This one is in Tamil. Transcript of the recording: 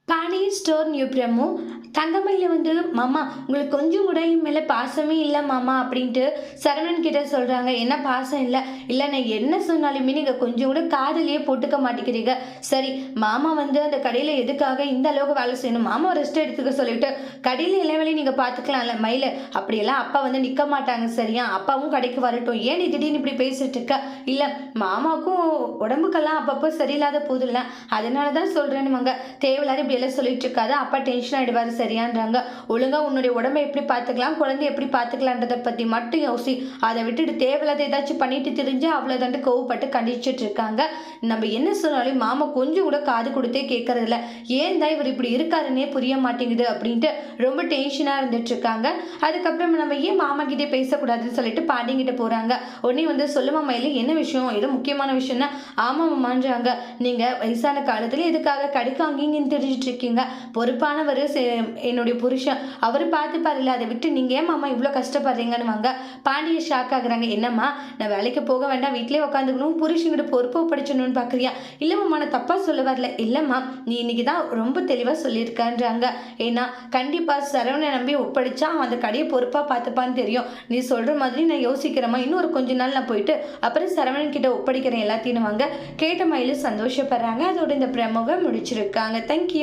பாண்டியன் ஸ்டோர் நியூ பிரமோ தங்கமயில வந்து மாமா உங்களுக்கு கொஞ்சம் கூட என் மேல பாசமே இல்ல மாமா அப்படின்ட்டு சரவணன் கிட்ட சொல்றாங்க. என்ன பாசம் இல்ல? இல்ல நான் என்ன சொன்னாலுமே நீங்க கொஞ்சம் கூட காதுலயே போட்டுக்க மாட்டேங்கிறீங்க. சரி மாமா வந்து அந்த கடையில எதுக்காக இந்த அளவுக்கு வேலை செய்யணும்? மாமா ரெஸ்ட் எடுத்துக்க சொல்லிட்டு கடையில எல்லா வேலையும் நீங்க பாத்துக்கலாம்ல மயில. அப்படியெல்லாம் அப்பா வந்து நிக்க மாட்டாங்க சரியா? அப்பாவும் கடைக்கு வரட்டும். ஏன் நீ திடீர்னு இப்படி பேசிட்டு இருக்க? இல்ல மாமாவுக்கும் உடம்புக்கெல்லாம் அப்பப்போ சரியில்லாத போதில்ல. அதனாலதான் சொல்றேன்னுவாங்க. தேவையில்லாத இப்படி எல்லாம் சொல்லிட்டு இருக்காத. அப்பா டென்ஷன் ஆயிடுவாரு சரியான்றாங்க. ஒழுங்கா உன்னுடைய உடம்ப எப்படி பார்த்துக்கலாம், குழந்தைய எப்படி பார்த்துக்கலான்றத பத்தி மட்டும் யோசி. அதை விட்டுட்டு தேவையில்லாத ஏதாச்சும் பண்ணிட்டு திரிஞ்சா அவ்வளவுதான்ட்டு கோவப்பட்டு கண்டிச்சிட்டு இருக்காங்க. நம்ம என்ன சொன்னாலும் மாமா கொஞ்சம் கூட காது கொடுத்தே கேட்கறது இல்ல. ஏன் தான் இவர் இப்படி இருக்காருன்னே புரிய மாட்டேங்குது அப்படின்ட்டு ரொம்ப டென்ஷனா இருந்துட்டு இருக்காங்க. அதுக்கப்புறம் நம்ம ஏன் மாமா கிட்டே பேசக்கூடாதுன்னு சொல்லிட்டு பாண்டியங்கிட்ட போறாங்க. உடனே வந்து சொல்லுமா மயிலு என்ன விஷயம்? ஏதோ முக்கியமான விஷயம்னா ஆமாமான்றாங்க. நீங்க வயசான காலத்துல எதுக்காக கடைக்கு அங்கேயும் தெரிஞ்சிட்டு இருக்கீங்க? பொறுப்பானவர் என்னுடைய புருஷன் அவரு பார்த்துப்பாருல்ல. அதை விட்டு நீங்க ஏன் மாமா இவ்வளோ கஷ்டப்படுறீங்கன்னு வாங்க. பாண்டிய ஷாக் ஆகுறாங்க. என்னம்மா நான் வேலைக்கு போக வேண்டாம் வீட்லயே உட்காந்துக்கணும் புருஷங்கிட்ட பொறுப்பு படிச்சணும்னு பாக்குறியா? இல்லம்மா நான் தப்பா சொல்ல வரல. இல்லம்மா நீ இன்னைக்கு தான் ரொம்ப தெளிவா சொல்லியிருக்கான்றாங்க. ஏன்னா கண்டிப்பா சரவணை நம்பி ஒப்படைச்சா அவன் அந்த கடையை பொறுப்பா பார்த்துப்பான்னு தெரியும். நீ சொல்ற மாதிரி நான் யோசிக்கிறேம்மா. இன்னும் ஒரு கொஞ்ச நாள் நான் போயிட்டு அப்புறம் சரவணன் கிட்ட ஒப்படைக்கிறேன் எல்லாத்தையும் வாங்க. கேட்ட மயிலும் சந்தோஷப்படுறாங்க. அதோட இந்த பிரமோவை முடிச்சிருக்காங்க. தேங்க்யூ.